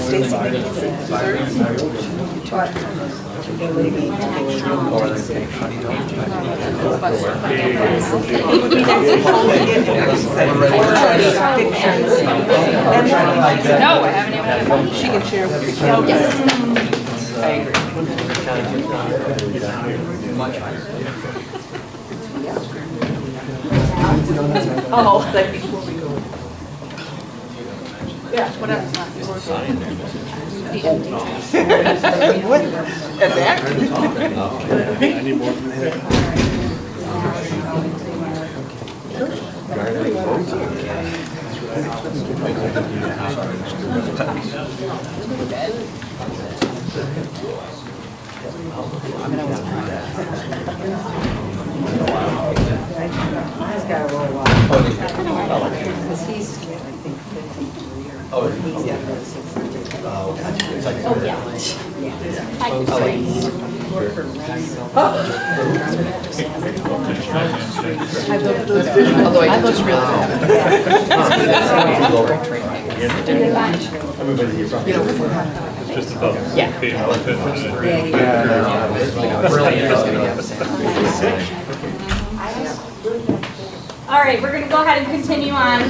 No, I haven't even had a phone. She can share with you. Oh, yes. I agree. Much higher. Oh, like before we go. Yeah, whatever's not before we go. What? At that? I need more from him. He's got a roll on. Because he's, I think, 53 or he's at 63. Oh, yeah. I can Although I just really It's just above. Yeah. All right, we're going to go ahead and continue on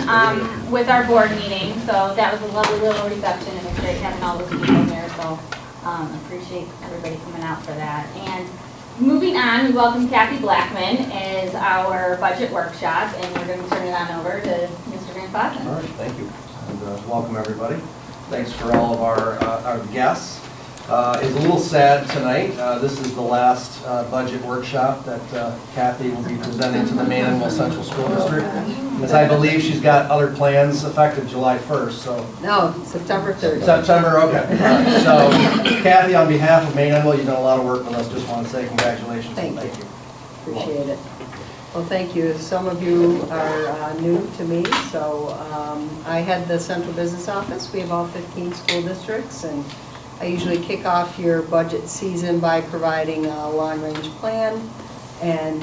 with our board meeting. So that was a lovely little reception, and it's great having all those people here. So appreciate everybody coming out for that. And moving on, we welcome Kathy Blackman as our budget workshop, and we're going to turn it on over to Mr. Van Fossen. All right, thank you, and welcome everybody. Thanks for all of our guests. It's a little sad tonight. This is the last budget workshop that Kathy will be presenting to the Maine-Endwell Central School District. As I believe she's got other plans effective July 1st, so. No, September 3rd. September, okay. All right. So Kathy, on behalf of Maine-Endwell, you've done a lot of work with us. Just want to say congratulations. Thank and you. Appreciate it. Well, thank you. Some of you are new to me, so I head the Central Business Office. We have all 15 school districts, and I usually kick off your budget season by providing a long-range plan, and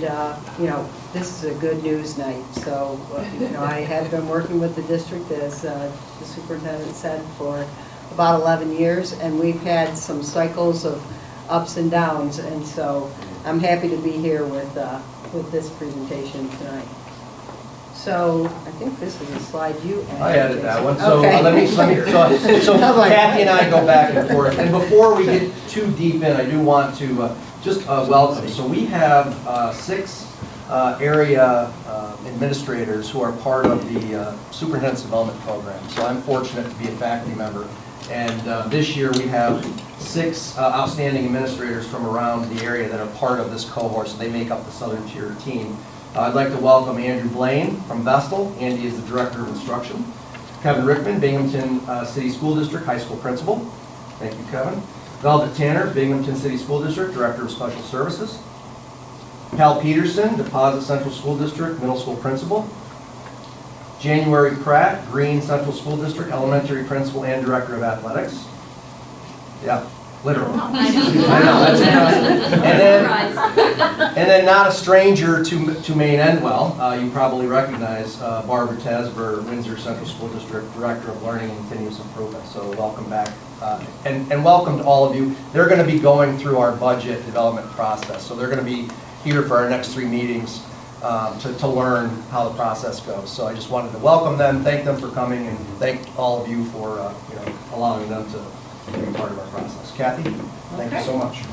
you know, this is a good news night. So you know, I have been working with the district, as the superintendent said, for about 11 years, and we've had some cycles of ups and downs, and so I'm happy to be here with this presentation tonight. So I think this is a slide you added. I added that one. So Okay. so Kathy and I go back and forth. And before we get too deep in, I do want to just welcome. So we have 6 area administrators who are part of the Superintendent's Development Program. So I'm fortunate to be a faculty member. And this year we have 6 outstanding administrators from around the area that are part of this cohort. So they make up the Southern Tier team. I'd like to welcome Andrew Blaine from Vestal. Andy is the Director of Instruction. Kevin Rickman, Binghamton City School District High School Principal. Thank you, Kevin. Velvet Tanner, Binghamton City School District Director of Special Services. Hal Peterson, Deposit Central School District Middle School Principal. January Pratt, Green Central School District Elementary Principal and Director of Athletics. Yeah, literally. I know, that's impressive. And then not a stranger to Maine-Endwell, you probably recognize Barbara Tasber, Windsor Central School District Director of Learning and Continuous Improvement. So welcome back, and welcome to all of you. They're going to be going through our budget development process. So they're going to be here for our next 3 meetings to learn how the process goes. So I just wanted to welcome them, thank them for coming, and thank all of you for allowing them to be part of our process. Kathy, thank you so much.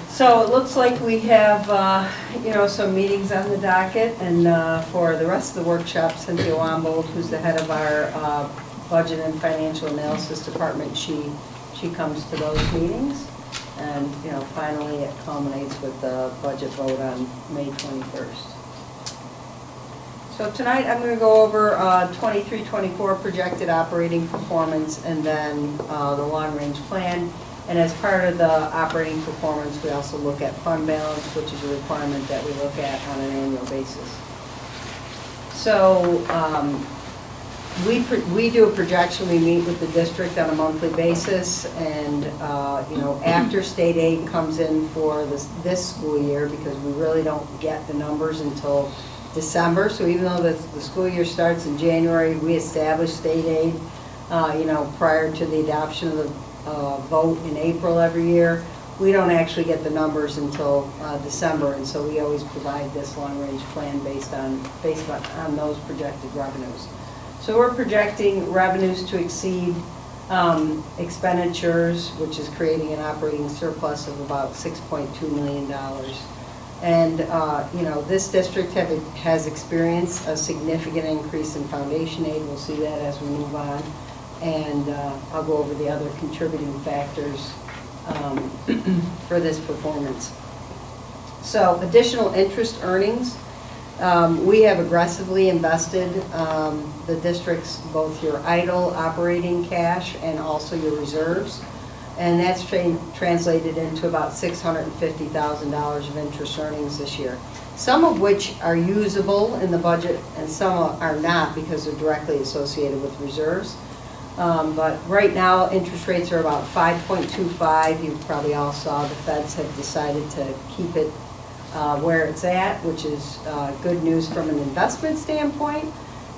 So it looks like we have, some meetings on the docket, and for the rest of the workshop, Cynthia Wombold, who's the head of our Budget and Financial Analysis Department, she comes to those meetings, and finally it culminates with the budget vote on May 21st. So tonight I'm going to go over 23-24 projected operating performance, and then the long-range plan. And as part of the operating performance, we also look at fund balance, which is a requirement that we look at on an annual basis. So we do a projection. We meet with the district on a monthly basis, and after state aid comes in for this school year, because we really don't get the numbers until December. So even though the school year starts in January, we establish state aid prior to the adoption of the vote in April every year. We don't actually get the numbers until December, and so we always provide this long-range plan based on those projected revenues. So we're projecting revenues to exceed expenditures, which is creating an operating surplus of about $6.2 million. And, this district has experienced a significant increase in foundation aid. We'll see that as we move on. And I'll go over the other contributing factors for this performance. So additional interest earnings. We have aggressively invested the district's, both your idle operating cash and also your reserves. And that's translated into about $650,000 of interest earnings this year. Some of which are usable in the budget and some are not because they're directly associated with reserves. But right now, interest rates are about 5.25. You probably all saw the feds have decided to keep it where it's at, which is good news from an investment standpoint,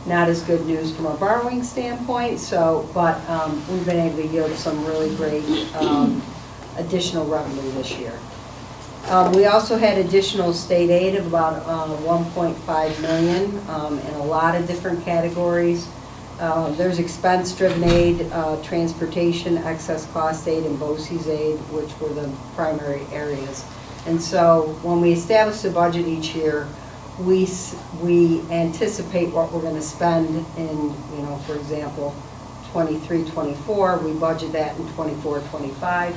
not as good news from a borrowing standpoint. So, but we've been able to yield some really great additional revenue this year. We also had additional state aid of about $1.5 million in a lot of different categories. There's expense-driven aid, transportation, excess cost aid, and BOCES aid, which were the primary areas. And so when we establish the budget each year, we anticipate what we're going to spend in, for example, 23-24. We budget that in 24-25.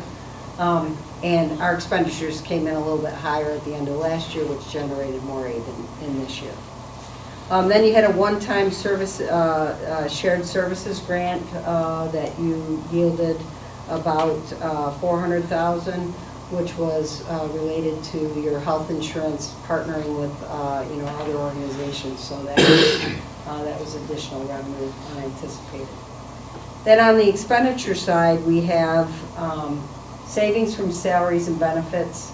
And our expenditures came in a little bit higher at the end of last year, which generated more aid in this year. Then you had a one-time service, shared services grant that you yielded about $400,000, which was related to your health insurance partnering with other organizations. So that was additional revenue unanticipated. Then on the expenditure side, we have savings from salaries and benefits,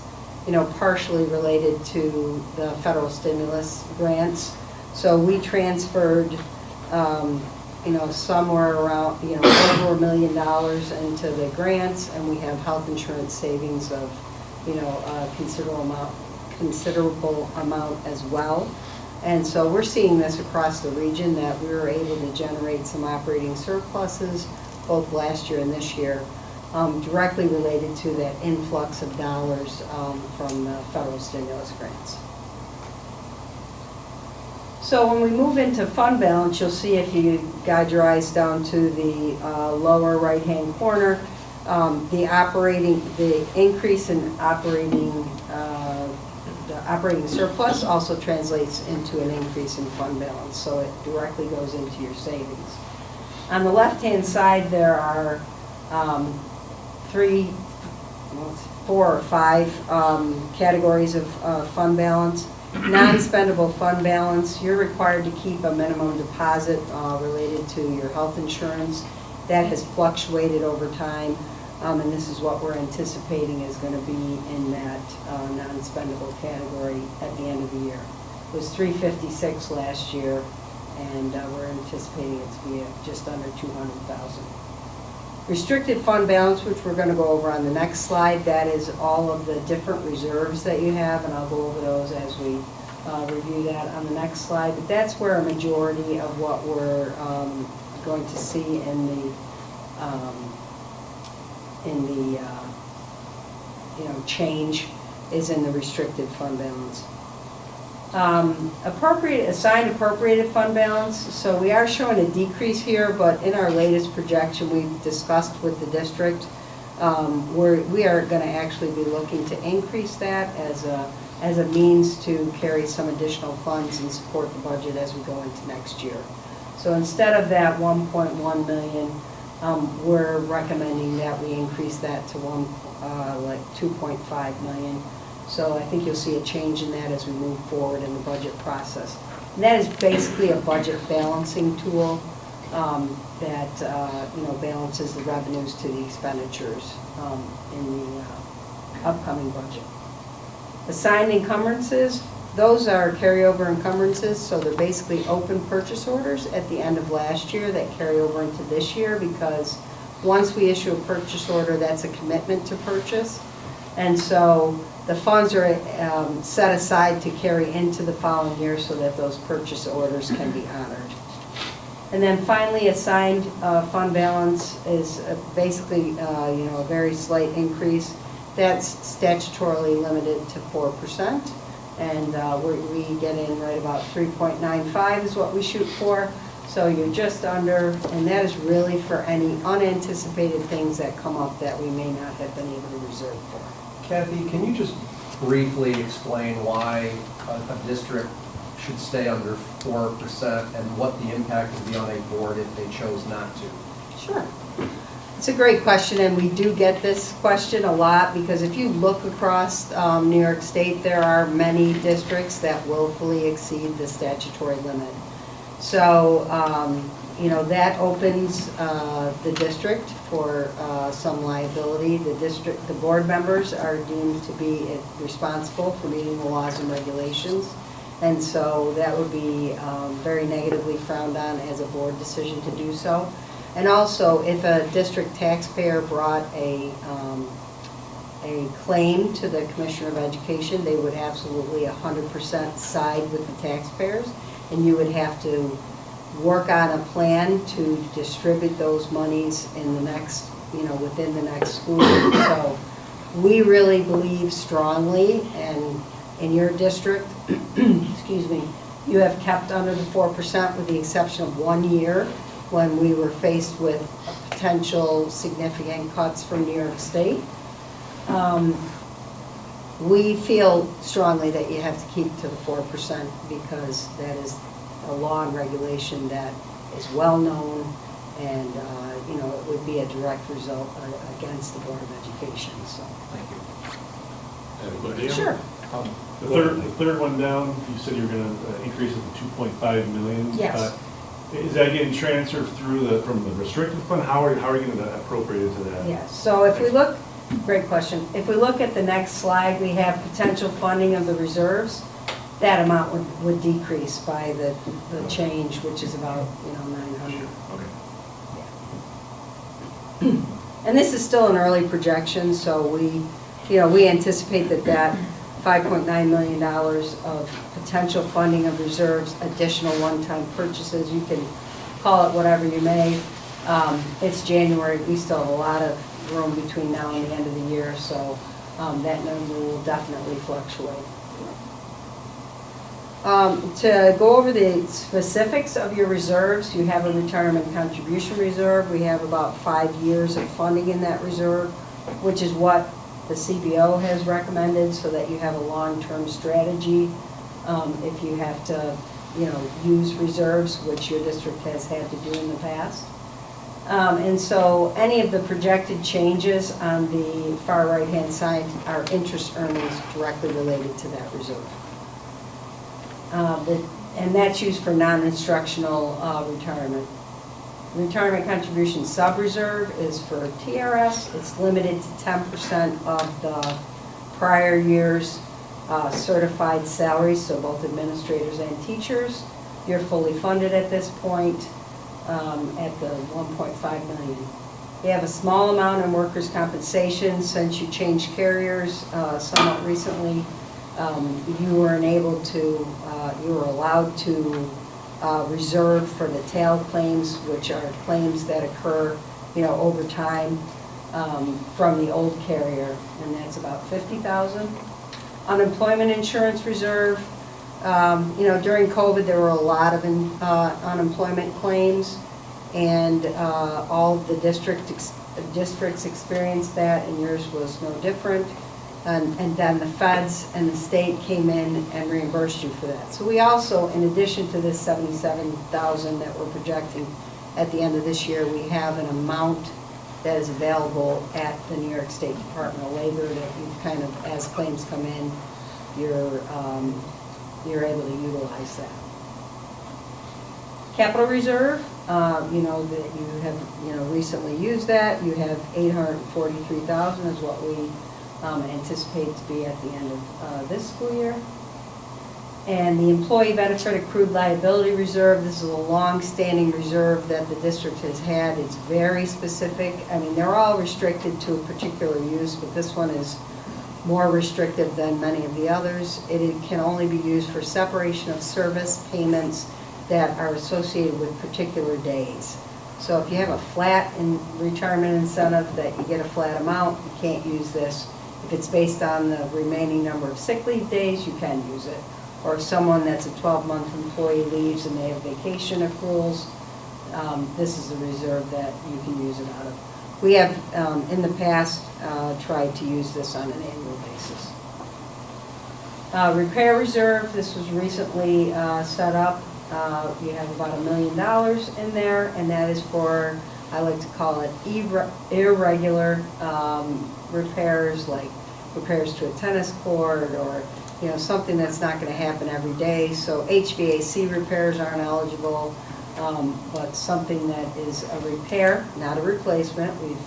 partially related to the federal stimulus grants. So we transferred, somewhere around, over $1 million into the grants, and we have health insurance savings of, a considerable amount as well. And so we're seeing this across the region, that we were able to generate some operating surpluses both last year and this year, directly related to that influx of dollars from the federal stimulus grants. So when we move into fund balance, you'll see, if you guide your eyes down to the lower right-hand corner, the increase in the operating surplus also translates into an increase in fund balance, so it directly goes into your savings. On the left-hand side, there are 4 or 5 categories of fund balance. Non-spendable fund balance, you're required to keep a minimum deposit related to your health insurance. That has fluctuated over time, and this is what we're anticipating is going to be in that non-spendable category at the end of the year. It was $356 last year, and we're anticipating it to be just under $200,000. Restricted fund balance, which we're going to go over on the next slide, that is all of the different reserves that you have, and I'll go over those as we review that on the next slide. But that's where a majority of what we're going to see in the change is in the restricted fund balance. Assigned appropriated fund balance, so we are showing a decrease here, but in our latest projection we've discussed with the district, we are going to actually be looking to increase that as a means to carry some additional funds and support the budget as we go into next year. So instead of that 1.1 million, we're recommending that we increase that to 2.5 million. So I think you'll see a change in that as we move forward in the budget process. And that is basically a budget balancing tool that balances the revenues to the expenditures in the upcoming budget. Assigned encumbrances, those are carryover encumbrances, so they're basically open purchase orders at the end of last year that carry over into this year, because once we issue a purchase order, that's a commitment to purchase. And so the funds are set aside to carry into the following year so that those purchase orders can be honored. And then finally, assigned fund balance is basically, a very slight increase. That's statutorily limited to 4%. And we get in right about 3.95 is what we shoot for. So you're just under, and that is really for any unanticipated things that come up that we may not have been able to reserve for. Kathy, can you just briefly explain why a district should stay under 4% and what the impact would be on a board if they chose not to? Sure. It's a great question, and we do get this question a lot, because if you look across New York State, there are many districts that willfully exceed the statutory limit. So, that opens the district for some liability. The board members are deemed to be responsible for meeting the laws and regulations. And so that would be very negatively frowned on as a board decision to do so. And also, if a district taxpayer brought a claim to the Commissioner of Education, they would absolutely 100% side with the taxpayers, and you would have to work on a plan to distribute those monies in the next, within the next school year. So we really believe strongly, and in your district, excuse me, you have kept under the 4% with the exception of 1 year, when we were faced with potential significant cuts from New York State. We feel strongly that you have to keep to the 4% because that is a law and regulation that is well known, and it would be a direct result against the Board of Education. So, Thank you. Have a good day. sure. The third one down, you said you were going to increase it to 2.5 million. Yes. Is that getting transferred from the restricted fund? How are you going to appropriate it to that? Yes. So if we look, great question. If we look at the next slide, we have potential funding of the reserves. That amount would decrease by the change, which is about 900. Okay. And this is still an early projection, so we anticipate that $5.9 million of potential funding of reserves, additional one-time purchases, you can call it whatever you may. It's January, we still have a lot of room between now and the end of the year, so that number will definitely fluctuate. To go over the specifics of your reserves, you have a retirement contribution reserve. We have about 5 years of funding in that reserve, which is what the CBO has recommended, so that you have a long-term strategy if you have to, use reserves, which your district has had to do in the past. And so any of the projected changes on the far right-hand side are interest earnings directly related to that reserve. And that's used for non-instructional retirement. Retirement contribution sub-reserve is for TRS. It's limited to 10% of the prior year's certified salaries, so both administrators and teachers. You're fully funded at this point at the $1.5 million. You have a small amount in workers' compensation. Since you changed carriers somewhat recently, you were allowed to reserve for the tail claims, which are claims that occur, over time from the old carrier, and that's about $50,000. Unemployment insurance reserve. During COVID, there were a lot of unemployment claims, and all of the districts experienced that, and yours was no different. And then the feds and the state came in and reimbursed you for that. So we also, in addition to this $77,000 that we're projecting at the end of this year, we have an amount that is available at the New York State Department of Labor that you've kind of, as claims come in, you're able to utilize that. Capital reserve, that you have, recently used that. You have $843,000 is what we anticipate to be at the end of this school year. And the employee benefit accrued liability reserve, this is a long-standing reserve that the district has had. It's very specific. I mean, they're all restricted to a particular use, but this one is more restrictive than many of the others. It can only be used for separation of service payments that are associated with particular days. So if you have a flat retirement incentive that you get a flat amount, you can't use this. If it's based on the remaining number of sick leave days, you can use it. Or if someone that's a 12-month employee leaves and they have vacation accruals, this is a reserve that you can use it out of. We have, in the past, tried to use this on an annual basis. Repair reserve, this was recently set up. You have about $1 million in there, and that is for, I like to call it irregular repairs, like repairs to a tennis court or something that's not going to happen every day. So HVAC repairs aren't eligible, but something that is a repair, not a replacement. We've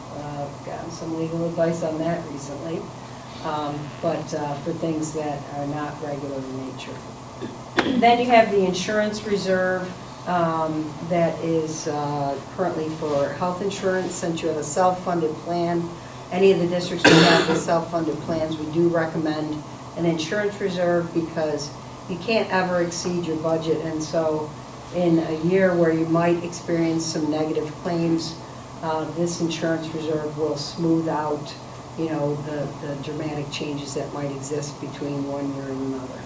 gotten some legal advice on that recently, but for things that are not regular in nature. Then you have the insurance reserve that is currently for health insurance. Since you have a self-funded plan, any of the districts that have the self-funded plans, we do recommend an insurance reserve because you can't ever exceed your budget. And so in a year where you might experience some negative claims, this insurance reserve will smooth out, the dramatic changes that might exist between one year and another.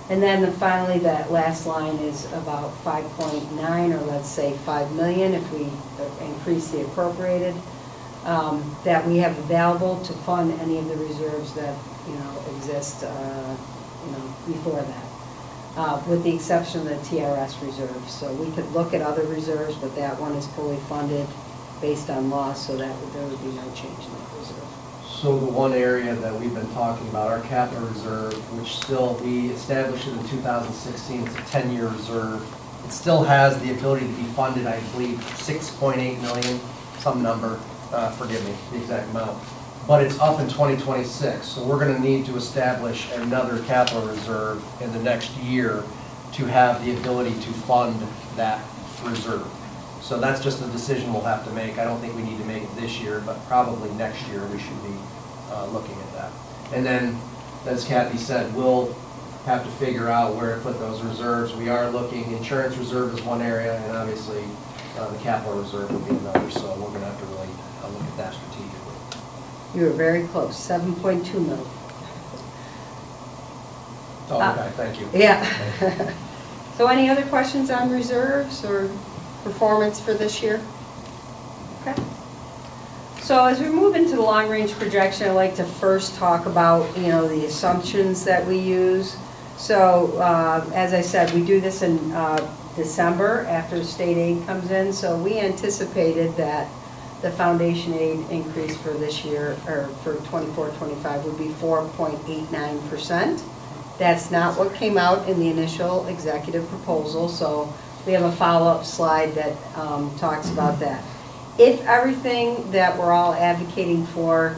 And then finally, that last line is about 5.9, or let's say 5 million if we increase the appropriated, that we have available to fund any of the reserves that exist before that, with the exception of the TRS reserve. So we could look at other reserves, but that one is fully funded based on law, so there would be no change in that reserve. So the one area that we've been talking about, our capital reserve, which we established it in 2016, it's a 10-year reserve. It still has the ability to be funded, I believe, 6.8 million, some number, forgive me, the exact amount. But it's up in 2026, so we're going to need to establish another capital reserve in the next year to have the ability to fund that reserve. So that's just a decision we'll have to make. I don't think we need to make it this year, but probably next year we should be looking at that. And then, as Kathy said, we'll have to figure out where to put those reserves. We are looking, insurance reserve is one area, and obviously the capital reserve will be another, so we're going to have to really look at that strategically. You were very close, 7.2 million. Oh, okay, thank you. Yeah. So any other questions on reserves or performance for this year? Okay. So as we move into the long-range projection, I'd like to first talk about, the assumptions that we use. So as I said, we do this in December after state aid comes in. So we anticipated that the foundation aid increase for this year, or for 24-25, would be 4.89%. That's not what came out in the initial executive proposal, so we have a follow-up slide that talks about that. If everything that we're all advocating for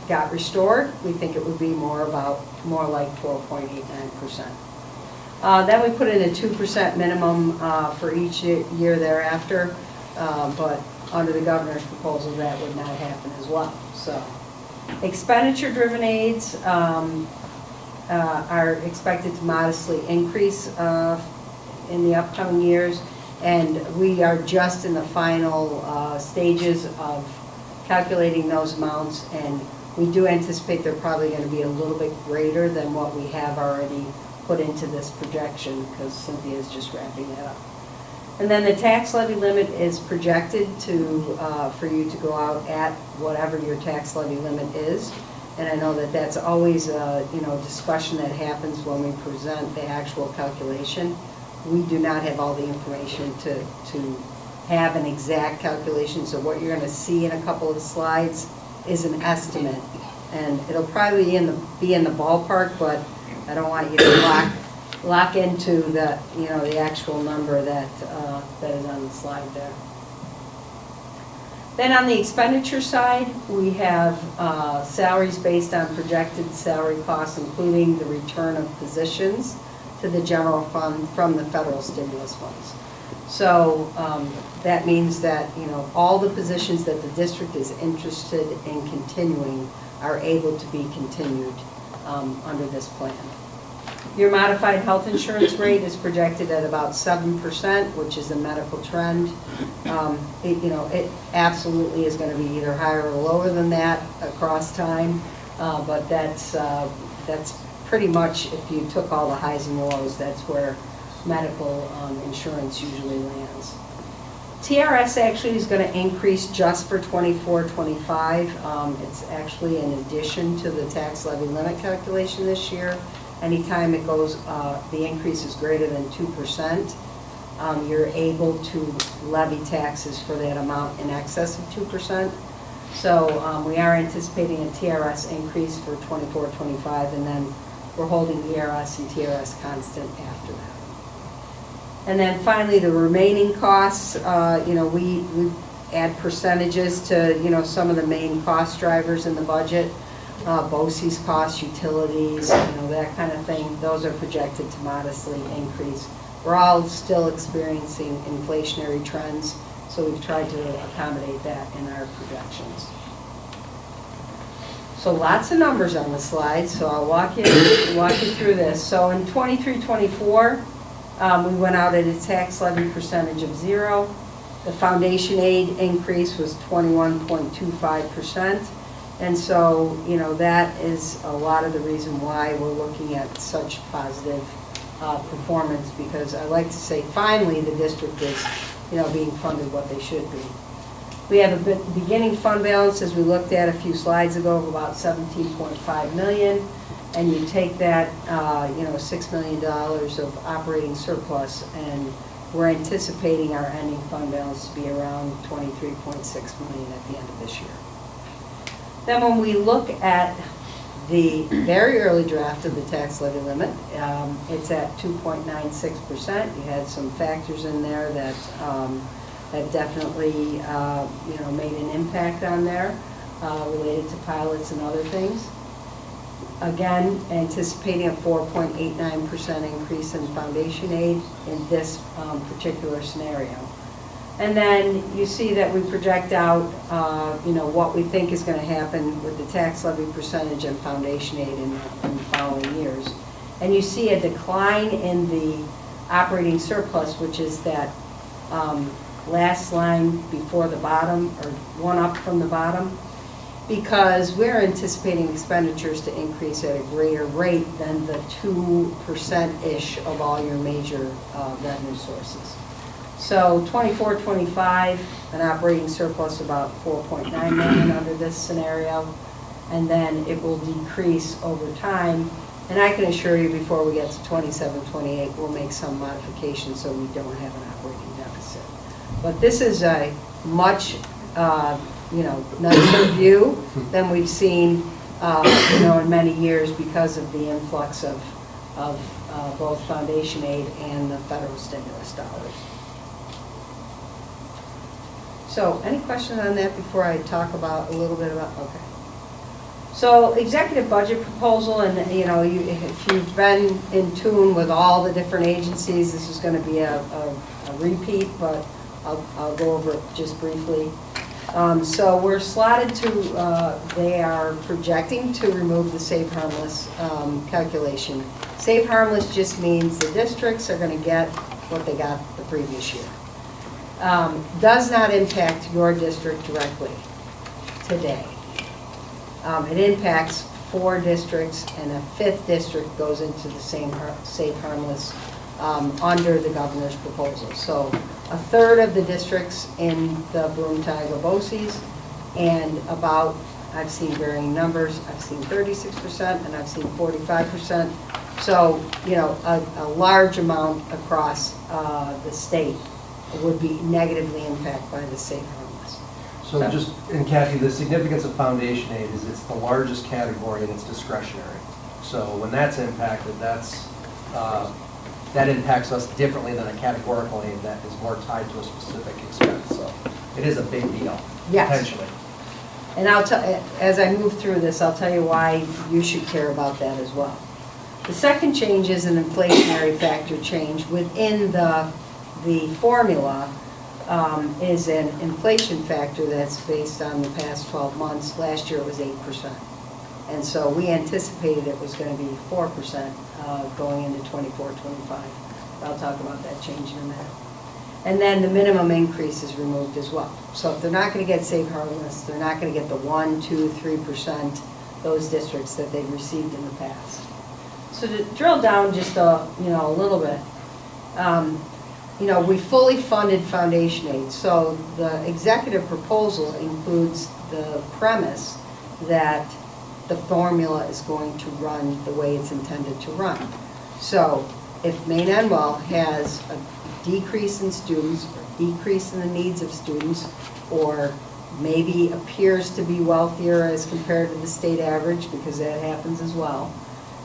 got restored, we think it would be more like 4.89%. Then we put in a 2% minimum for each year thereafter, but under the governor's proposal, that would not happen as well. So, expenditure-driven aids are expected to modestly increase in the upcoming years, and we are just in the final stages of calculating those amounts, and we do anticipate they're probably going to be a little bit greater than what we have already put into this projection, because Cynthia is just wrapping that up. And then the tax levy limit is projected to for you to go out at whatever your tax levy limit is. And I know that that's always a discussion that happens when we present the actual calculation. We do not have all the information to have an exact calculation. So what you're going to see in a couple of slides is an estimate, and it'll probably be in the ballpark, but I don't want you to lock into the the actual number that is on the slide there. Then on the expenditure side, we have salaries based on projected salary costs, including the return of positions. to the general fund from the federal stimulus funds. So that means that, you know, all the positions that the district is interested in continuing are able to be continued under this plan. Your modified health insurance rate is projected at about 7%, which is a medical trend. It absolutely is going to be either higher or lower than that across time, but that's pretty much, if you took all the highs and lows, that's where medical insurance usually lands. TRS actually is going to increase just for 24-25. It's actually in addition to the tax levy limit calculation this year. Anytime it goes, the increase is greater than 2%, you're able to levy taxes for that amount in excess of 2%. So we are anticipating a TRS increase for 24-25, and then we're holding ERS and TRS constant after that. And then finally, the remaining costs, we add percentages to, some of the main cost drivers in the budget. BOCES costs, utilities, that kind of thing. Those are projected to modestly increase. We're all still experiencing inflationary trends, so we've tried to accommodate that in our projections. So lots of numbers on the slide, so I'll walk you through this. So in 23-24, we went out at a tax levy percentage of 0. The foundation aid increase was 21.25%. And so, that is a lot of the reason why we're looking at such positive performance, because I like to say, finally, the district is, being funded what they should be. We have a beginning fund balance, as we looked at a few slides ago, of about $17.5 million. And you take that, $6 million of operating surplus, and we're anticipating our ending fund balance to be around $23.6 million at the end of this year. Then when we look at the very early draft of the tax levy limit, it's at 2.96%. You had some factors in there that definitely made an impact on there related to pilots and other things. Again, anticipating a 4.89% increase in foundation aid in this particular scenario. And then you see that we project out, what we think is going to happen with the tax levy percentage and foundation aid in the following years. And you see a decline in the operating surplus, which is that last line before the bottom, or one up from the bottom, because we're anticipating expenditures to increase at a greater rate than the 2%-ish of all your major revenue sources. So 24-25, an operating surplus about $4.9 million under this scenario, and then it will decrease over time. And I can assure you, before we get to 27-28, we'll make some modifications so we don't have an operating deficit. But this is a much nicer view than we've seen in many years, because of the influx of both foundation aid and the federal stimulus dollars. So any questions on that before I talk about a little bit about, okay. So executive budget proposal, and if you've been in tune with all the different agencies, this is going to be a repeat, but I'll go over it just briefly. So we're slotted to, they are projecting to remove the safe harmless calculation. Safe harmless just means the districts are going to get what they got the previous year. Does not impact your district directly today. It impacts 4 districts, and a 5th district goes into the same safe harmless under the governor's proposal. So 1/3 of the districts in the Broome-Tioga BOCES, and about, I've seen varying numbers, I've seen 36% and I've seen 45%. So, a large amount across the state would be negatively impacted by the safe harmless. So just, and Kathy, the significance of foundation aid is it's the largest category and it's discretionary. So when that's impacted, that impacts us differently than a categorical aid that is more tied to a specific expense. So it is a big deal, Yes. potentially. And as I move through this, I'll tell you why you should care about that as well. The second change is an inflationary factor change within the formula. Is an inflation factor that's based on the past 12 months. Last year it was 8%. And so we anticipated it was going to be 4% going into 24-25. I'll talk about that change in a minute. And then the minimum increase is removed as well. So if they're not going to get safe harmless, they're not going to get the 1, 2, 3%, those districts that they've received in the past. So to drill down just a little bit, we fully funded foundation aid. So the executive proposal includes the premise that the formula is going to run the way it's intended to run. So if Maine-Endwell has a decrease in students, or decrease in the needs of students, or maybe appears to be wealthier as compared to the state average, because that happens as well,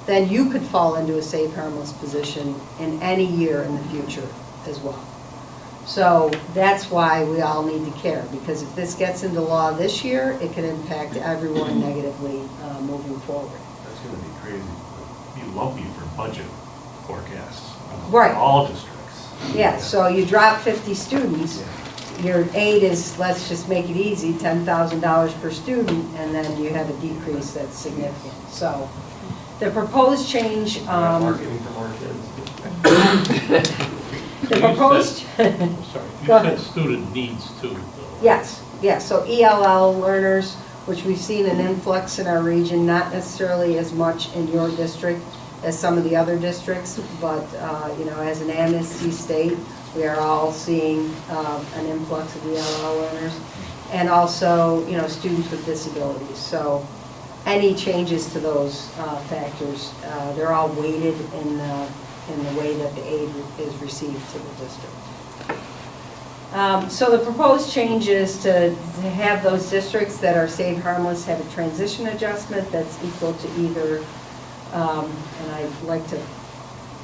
then you could fall into a safe harmless position in any year in the future as well. So that's why we all need to care, because if this gets into law this year, it could impact everyone negatively moving forward. That's gonna be crazy, be lumpy for budget forecasts. Right. All districts. Yeah, so you drop 50 students, your aid is, let's just make it easy, $10,000 per student, and then you have a decrease that's significant. So the proposed change, Marketing for more kids. the proposed, Sorry, you Go said ahead. student needs too, though. yes, so ELL learners, which we've seen an influx in our region, not necessarily as much in your district as some of the other districts, but as an amnesty state, we are all seeing an influx of ELL learners, and also students with disabilities. So any changes to those factors, they're all weighted in the way that the aid is received to the district. So the proposed change is to have those districts that are safe harmless have a transition adjustment that's equal to either, and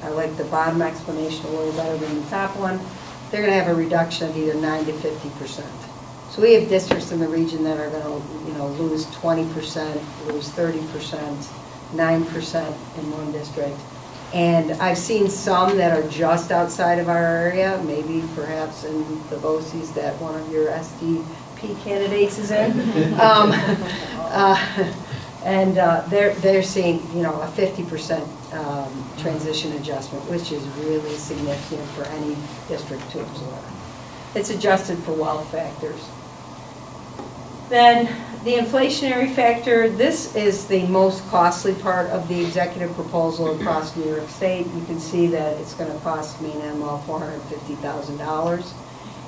I like the bottom explanation a little better than the top one, they're going to have a reduction of either 9 to 50%. So we have districts in the region that are going to lose 20%, lose 30%, 9% in one district. And I've seen some that are just outside of our area, maybe perhaps in the BOCES that one of your SDP candidates is in. They're seeing, a 50% transition adjustment, which is really significant for any district to absorb. It's adjusted for wealth factors. Then the inflationary factor, this is the most costly part of the executive proposal across New York State. You can see that it's going to cost Maine-Endwell $450,000.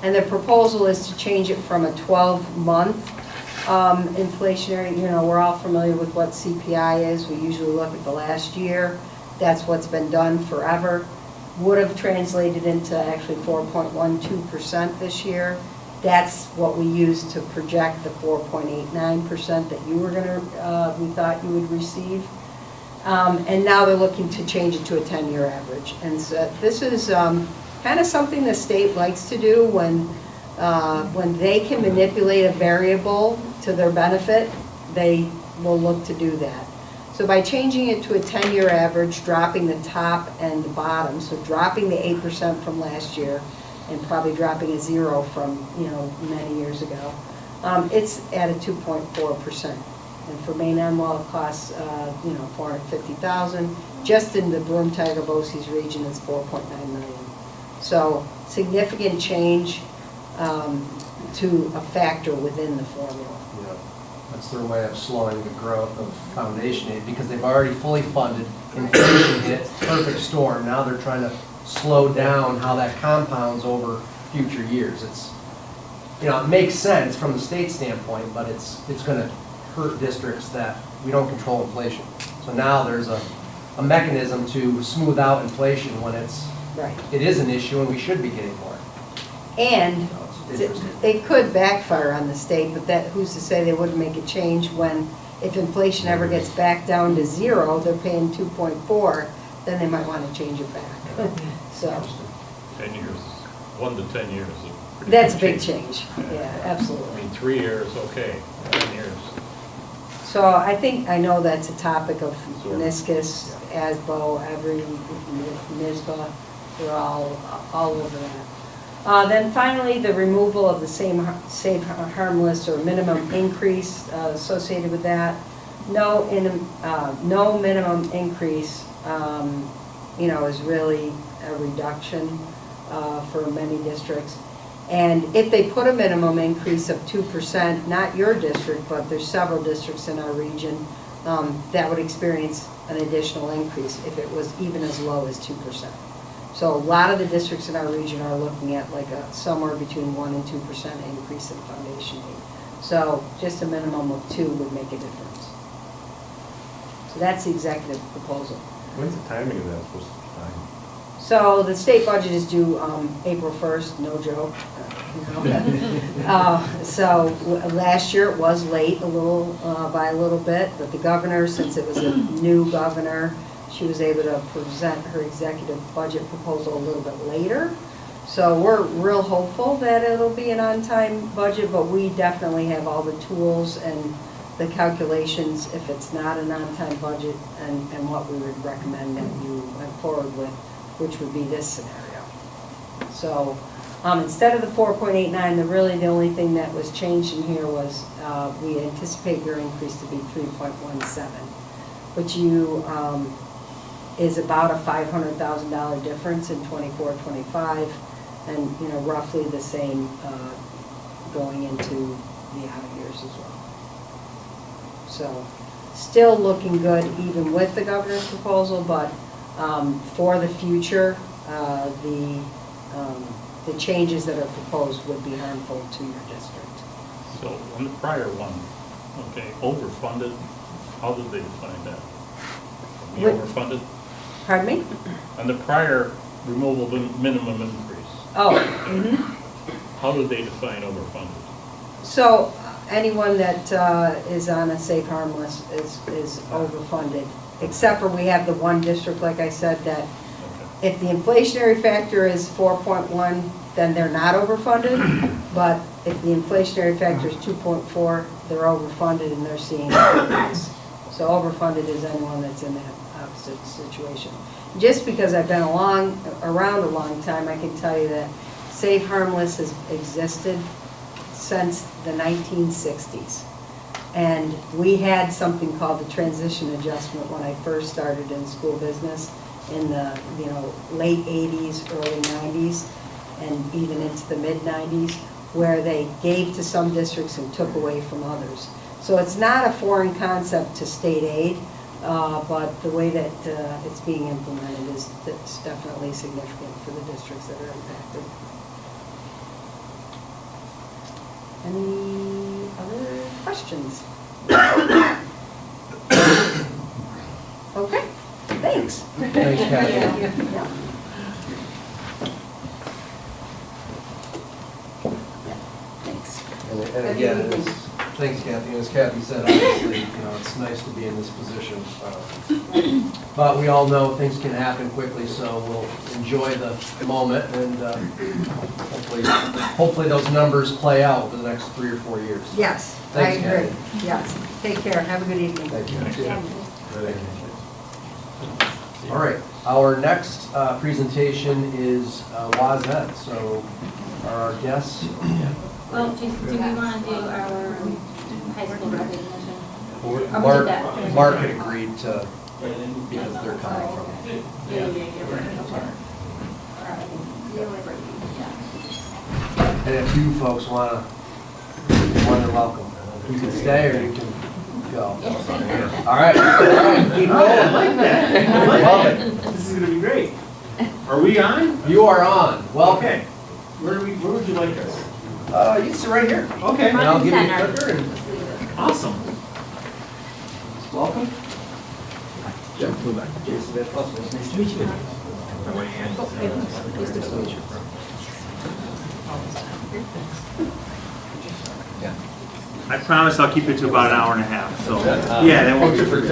And the proposal is to change it from a 12-month inflationary, we're all familiar with what CPI is. We usually look at the last year. That's what's been done forever. Would have translated into actually 4.12% this year. That's what we used to project the 4.89% that you were we thought you would receive. And now they're looking to change it to a 10-year average. And so this is kind of something the state likes to do when they can manipulate a variable to their benefit, they will look to do that. So by changing it to a 10-year average, dropping the top and the bottom, so dropping the 8% from last year, and probably dropping a 0 from many years ago, it's at a 2.4%. And for Maine-Endwell, it costs $450,000. Just in the Broome-Tiger-BOCES region, it's $4.9 million. So significant change to a factor within the formula. Yeah, that's their way of slowing the growth of foundation aid, because they've already fully funded, inflation hit, perfect storm. Now they're trying to slow down how that compounds over future years. It's, it makes sense from the state standpoint, but it's going to hurt districts that we don't control inflation. So now there's a mechanism to smooth out inflation when it is an issue and we should be getting more. And So it's interesting. it could backfire on the state, but who's to say they wouldn't make a change when, if inflation ever gets back down to 0, they're paying 2.4, then they might want to change it back. So 10 years, 1 to 10 years. Is a pretty that's a big big change. Yeah, I absolutely. mean, 3 years, okay, 10 years. So I know that's a topic of meniscus ASBO, every NISBA, they're all over that. Then finally, the removal of the safe, harmless, or minimum increase associated with that. No minimum increase, is really a reduction for many districts. And if they put a minimum increase of 2%, not your district, but there's several districts in our region that would experience an additional increase if it was even as low as 2%. So a lot of the districts in our region are looking at like somewhere between 1% and 2% increase in foundation aid. So just a minimum of 2 would make a difference. So that's the executive proposal. When's the timing of that supposed to be timed? So the state budget is due April 1st, no joke. So last year it was late by a little bit, but the governor, since it was a new governor, she was able to present her executive budget proposal a little bit later. So we're real hopeful that it'll be an on-time budget, but we definitely have all the tools and the calculations if it's not an on-time budget and what we would recommend that you went forward with, which would be this scenario. So instead of the 4.89, really the only thing that was changed in here was we anticipate your increase to be 3.17, which is about a $500,000 difference in 24-25, and roughly the same going into the outer years as well. So still looking good even with the governor's proposal, but for the future, the changes that are proposed would be harmful to your district. So on the prior one, okay, overfunded, how did they define that? We overfunded? Pardon me? On the prior removal of minimum increase, Oh, how did they define overfunded? So anyone that is on a safe harmless is overfunded, except for we have the one district, like I said, that Okay. if the inflationary factor is 4.1, then they're not overfunded. But if the inflationary factor is 2.4, they're overfunded and they're seeing an increase. So overfunded is anyone that's in that opposite situation. Just because I've been around a long time, I can tell you that safe harmless has existed since the 1960s. And we had something called the transition adjustment when I first started in school business in the late 80s, early 90s, and even into the mid 90s, where they gave to some districts and took away from others. So it's not a foreign concept to state aid, but the way that it's being implemented is definitely significant for the districts that are impacted. Any other questions? Okay, thanks. Thanks, Kathy. Yeah. Thanks. And again, thanks, Kathy. As Kathy said, obviously, it's nice to be in this position. But we all know things can happen quickly, so we'll enjoy the moment and hopefully those numbers play out for the next 3 or 4 years. Yes, Thanks, I agree. Kathy. Yes. Take care. Have a good evening. Thank you. All right, our next presentation is WASN. So our guests. Well, do we want to do our high school recognition? Or we did that. Mark had agreed to, because they're coming from. And if you folks want to welcome, you can stay or you can go. All right. Keep rolling. I like that. I like Love that. it. This is going to be great. Are we on? You are on. Welcome. Okay. Where would you like us? You can sit right here. Okay. And I'll give you a Center. clicker and Awesome. welcome. Jeff, go back. Jason Van Plus, nice to meet you. Nice to meet you. Yeah. I promise I'll keep it to about an hour and a half. So yeah, then we'll for 2.